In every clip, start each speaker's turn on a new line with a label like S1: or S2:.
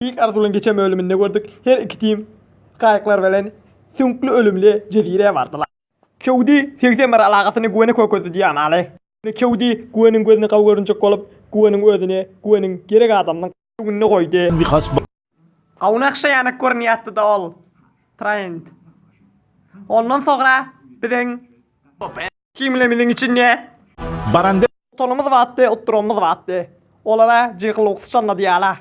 S1: İlk Arthur'un geçen ölümünde gördük. Her iki tim kayıklar veren sünkli ölümlü cezireye vardılar. Kevdi 80 bir alakasını güveni koydu diye amale. Kevdi güvenin gözünü kavgörünce kolup güvenin özüne güvenin gerek adamdan güvenini koydu.
S2: Bir has
S1: Qavnaq şayanak görünüyattı da ol. Trend. Ondan sonra bizden kimlemizin içinde
S2: barande
S1: tonumuz vattı, oturumuz vattı. Olara cıqılıqsı sanna diyala.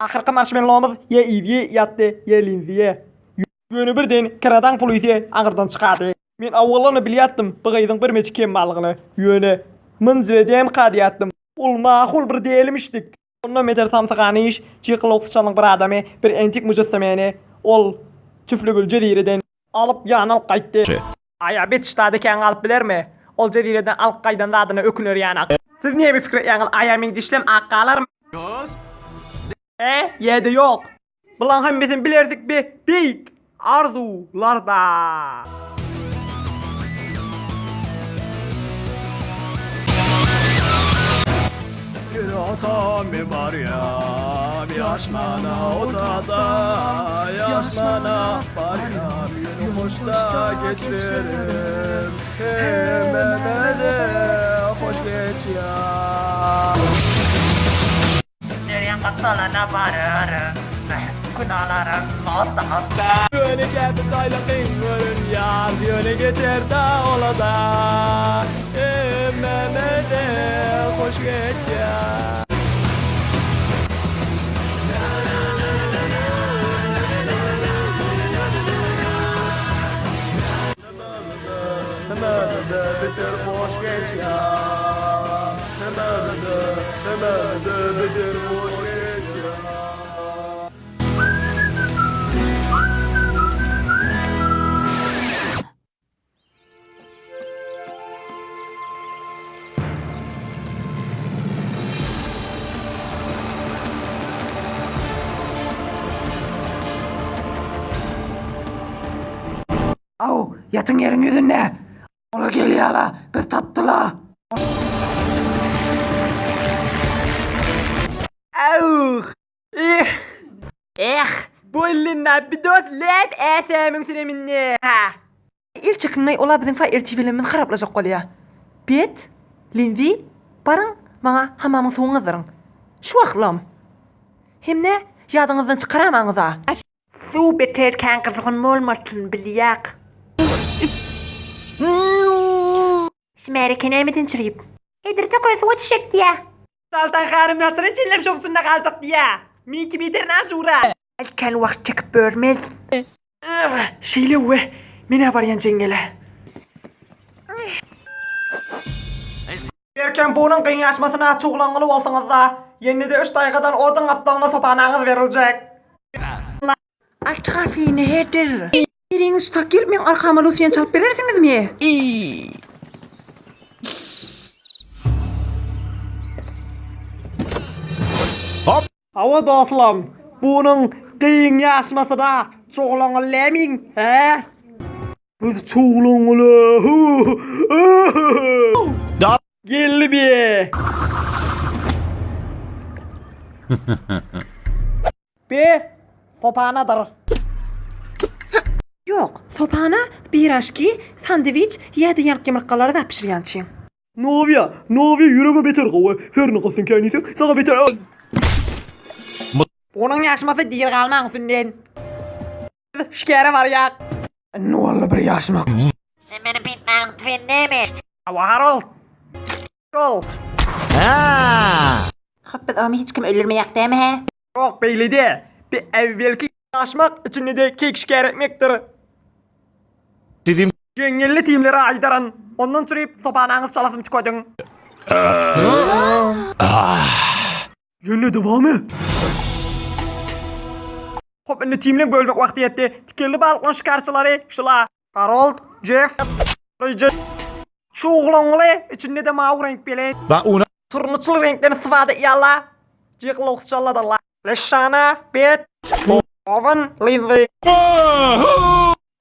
S1: Ahırkı marshmallowumuz ya iviye yattı ya linziye. Yönü birden kiradan polisiye ağırdan çıkardı. Men avvalını biliyatdım, bıgıydın bir meçi kemmalıqını. Yönü mınzvedem qadiyattım. Ol maqul bir değilmişdik. Ondan meter samsaqani iş, cıqılıqsı sanlık bir adamı, bir antik mücessemeni, ol tüflügül cedireden alıp yanal qaytdı. Aya bet iştadaki alıp biler mi? Ol cedireden alıp qaydan da adına ökünür yanak. Siz niye bir fikri yanıl ayamin dişlem aqqalar mı? Yedi yok. Bulan hem bizim bilersik bir büyük arzularda. Bir atam bir var ya, yaşmana otada, yaşmana var ya, bir hoşta geçirim, hemen de hoş geç ya. Nereye katsalana varırım, kunalarım hatta hatta. Yöne geldi kaylakın görün ya, yöne geçer da ola da, hemen de hoş geç ya. Hemen de bitir hoş geç ya. Hemen de bitir hoş geç ya. Au, yatın yerin yüzünde. Ola geliyor la, biz taptıla. Auh, bu illinna bir dost lab esemin süreminni. İlk çıkınay ola bizim fa irtifilimin xaraplaşak kolya. Bet, Lindsay, barın bana hamamın soğuğunuzların. Şu aklam. Hem ne, yadınızdan çıkaramanıza. Su beter kankasın olmasın biliyak. Şmeri kenemedin çırıyıp. Edir tokoy su çiçek diye. Saltan xanım nasırı çillem şofsunda kalacak diye. Minki bitir nazura. Alkan vakt çıkıp börmez. Şeyle ve. Mene yaparyan cengele. Erken bunun kıyasmasına çoğlanılı olsanız da yeni de 3 dakikadan odun aptalına sopanağınız verilecek. Aştrafi nedir? Biriniz takir men arkama Lucian çalıp verirsiniz mi?
S2: hop
S1: Hava dostum, bunun kıyın yaşması da çoğlanılı lemin, he? Biz çoğlanılı.
S2: da
S1: Geldi bir. Bir sopanadır. Yok, sopana bir aşki, sandviç, yedi yanık yumurtaları da pişiriyan için. Novya yüreğe beter kavga. Her ne kalsın kendisi, sana beter. Bunun yaşması değil kalman sünden. Şikere var ya. Ne oldu bir yaşmak?
S3: Sen beni bilmem tüfenle mi?
S1: Harold. Harold.
S2: ha
S3: Hıppet ama hiç kim ölür mü yak değil mi he?
S1: Çok belli de. Bir evvelki yaşmak içinde de kek şikere etmektir.
S2: dedim
S1: Cengelli timlere aydaran. Ondan sürüp sopanağınız çalasım çıkodun. Yönü devamı. Hop indi timle bölmek vakti yetti. Tikirli balıklan şikarçıları şıla. Harold, Jeff, Richard. Şu oğlanlı içinde de mavi renk bilen.
S2: va una
S1: Turnuçlu renklerini sıvadı yalla. Cıklı okçalladılar. Leşana, Bet, Owen, Lindsay.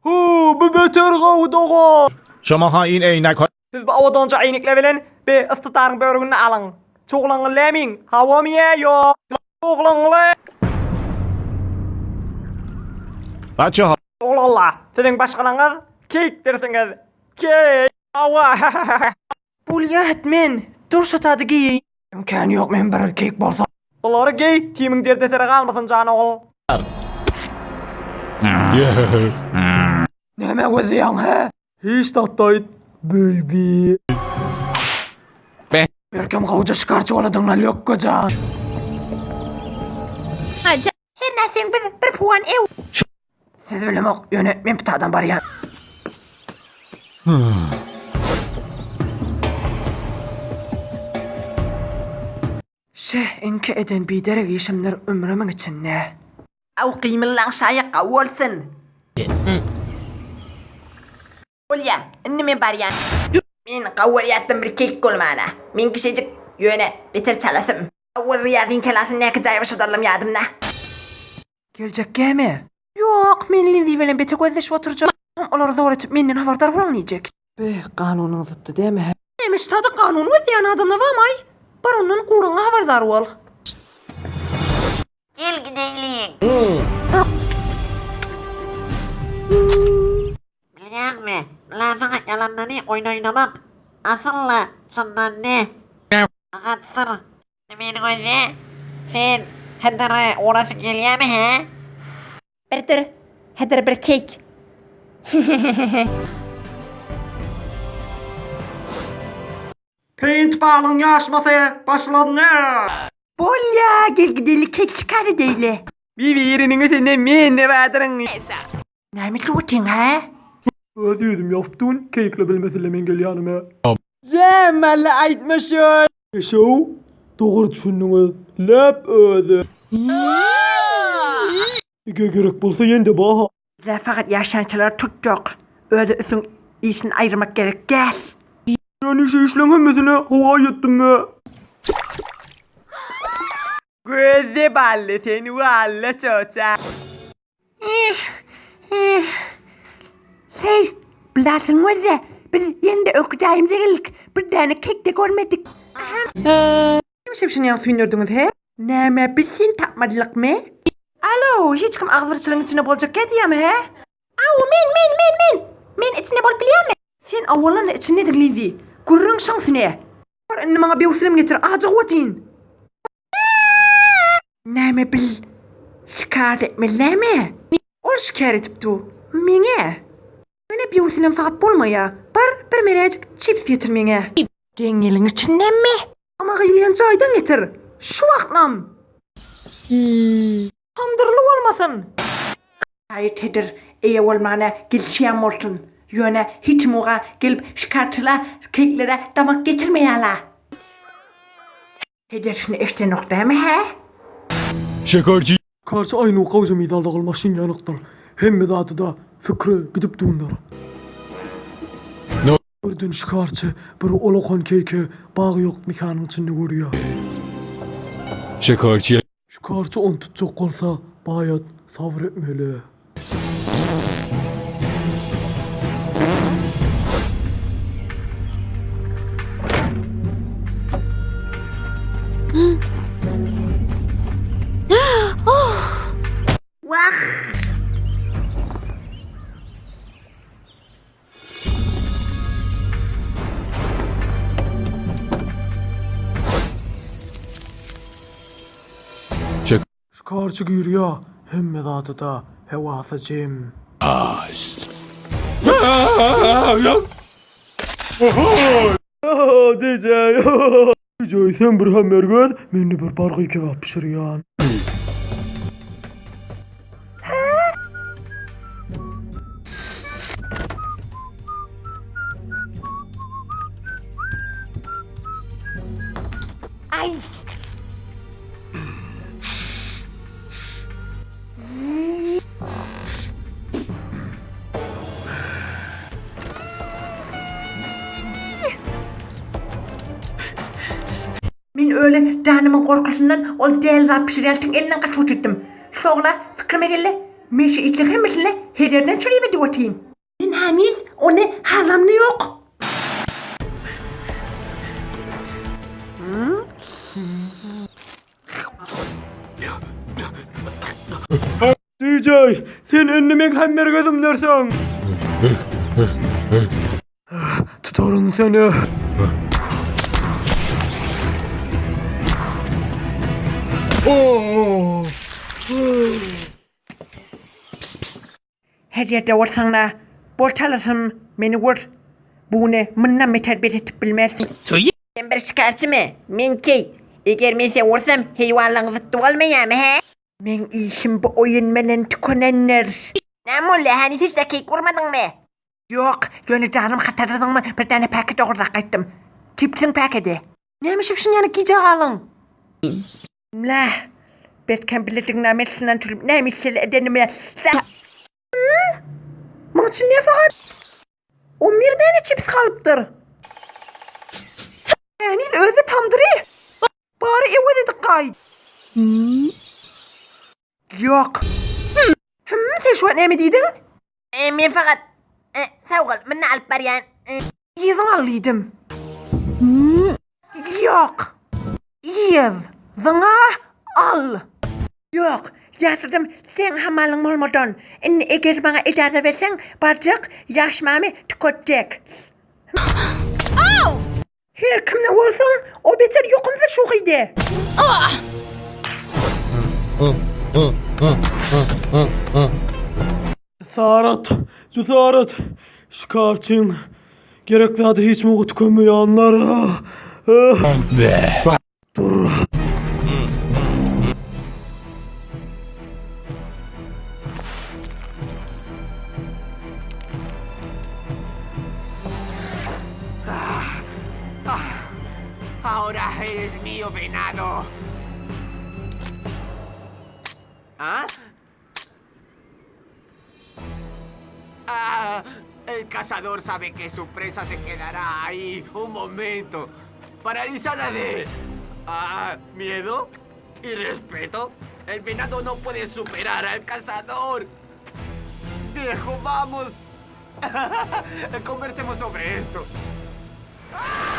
S1: Bu beter kavdağa.
S2: şoma hain eynek
S1: Siz bu avadanca aynikle bilen bir ıstıtarın börgünü alın. Çoğlanlı lemin, havamiye yok. Çoğlanlı.
S2: Açı
S1: Allah Allah. Sizin başkanınız kek dersiniz. Kek. Ava. Bulya etmen. Dur şu tadı giy. İmkanı yok men bir kek bolsa. Onları giy. Timin derdesere kalmasın canı ol. Neme gözüyen he? Hiç tattaydı. Baby.
S2: Be.
S1: Berkem kavca çıkarçı oladın lan yok kocan.
S3: Her narsang bir puan ev.
S1: Siz bilemek yönetmen pitadan bari ya. Enke eden biderek işimler ömrümün içinde.
S3: Au qiymallan şaya qawolsun. Bulya, innime baryan. Men qawoliyatdan bir kek kolmana. Men kişicik yöne beter çalasım. Awol riyadin kelasın ne kacayı şudalım yadımna.
S1: Gelecek gemi. Yok, men Lindsay bilen bete gözleşip oturacağım. Onlar zor etip menden haberdar olamayacak. Be, kanunun zıttı değil mi? Demiş tadı kanun ödeyen adamla varmay. Baronun kuruna haberdar ol.
S3: Gel gideylik. Biliyor musun? Fakat yalanları oyun oynamak. Asılla sandan ne? Fakat sır. Demin gözü. Sen hedere orası geliyor mu he? Bir dur. Hedere bir kek.
S1: Paintball'ın yaşması başladı ne?
S3: Bulya gel gidelim kek çıkar değil.
S1: Bir yerinin ötende men ne vardır?
S3: Ne mi tutin ha?
S1: Özüydüm yaptın, kekle bilmesiyle men gel yanıma. Cemelle aytmışın. Şov, doğru düşündünüz. Lep ödü. Ege gerek bolsa yende baha.
S3: Bize fakat yaşantıları tuttuk. Öyle üstün iyisini ayırmak gerek gel.
S1: Yani işlenin mesela hava yettim mi? Gözde balle seni valle çoça.
S3: Şey, bilasın var ya, biz yerinde öküdayımıza geldik. Bir tane kek de görmedik.
S1: Kimse bir şey yapıyordunuz he?
S3: Neme biz sen tapmadık mı?
S1: Alo, hiç kim ağzırçılığın içine bolacak diye mi he?
S3: Au, men. Men içine bol biliyor musun?
S1: Sen avvalan içine Lindsay. Kurrun şansı ne? Var anne bana bir usulüm getir, ağacı vatin.
S3: Neme bil, şikayet etmeliler mi?
S1: Ol şikayet etip tu. Mene. Öyle bir usulüm fakat bulmaya. Bir merecik chips getir mene.
S3: Dengelin içinden mi?
S1: Ama gıylayan çaydan getir. Şu vaklam. Kandırılı olmasın.
S3: Hayır Heder, iyi olmana gelişiyem olsun. Yöne hiç muğa gelip şikayetçiler keklere damak getirmeyala. Heder şimdi işte noktaya mı he?
S2: Şekerci.
S1: Karşı aynı o kavca midalda kalmasın yanıktır. Hem medadı da fikri gidip düğünler.
S2: No.
S1: Birden şikarçı bir olakon keke bağı yok mekanın içinde görüyor.
S2: Şekerci.
S1: Şikarçı on tutacak olsa bayat sabır etmeli.
S3: Vah!
S1: Şikarçı giriyor. Hem medadı da hevası cem. DJ. DJ sen bir hamburger, ben de bir parkı kebap pişiriyorsun.
S3: Ay! Ben öyle canımın korkusundan o değerli pişiriyatın elinden kaçıp ettim. Sonra fikrime geldi. Ben şey içlik hemesine her yerden çürüyüverdi otayım. Ben hamiz o ne hazamlı yok.
S1: DJ, sen önüme hammer gözüm dersen. Tutarım seni.
S4: Her yerde olsan da borçalasın beni vur. Bu ne? Mınna mı terbiyet etip bilmezsin?
S3: Ben bir şikayetçi mi? Minki. Eğer ben seni vursam hayvanlarınızı olmayayım he?
S4: Men işim bu oyun menen tükenenler.
S3: Ne mulla hani hiç dakik vurmadın mı?
S4: Yok, yani canım hatırladın mı? Bir tane paket olarak ettim. Tipsin paketi. Neymiş şimdi yani giyecek alın? La, betken biletin namesinden türüp neymiş seni edenime. Bunun için ne fakat? 11 tane chips kalıptır. Yani özü tamdırı. Bari eve dedik gayet. Yok. Sen şu an ne mi dedin?
S3: Ben fakat savgal من على البريان
S4: Yedin alıydım. Yok. Yed. Zana al. Yok. Yazdım sen hamalın olmadan. Eğer bana icazə versen bacak yaşmamı tüketecek. Her kimle olsun o beter yokumsa şu giydi.
S1: Cesaret. Şikayetçin. Gerekli adı hiç mi tükenmeyenler? Dur.
S5: Ahora eres mío, venado. ¿Ah? El cazador sabe que su presa se quedará ahí un momento, paralizada de miedo y respeto. El venado no puede superar al cazador. Viejo, vamos. Conversemos sobre esto. ¡Ah!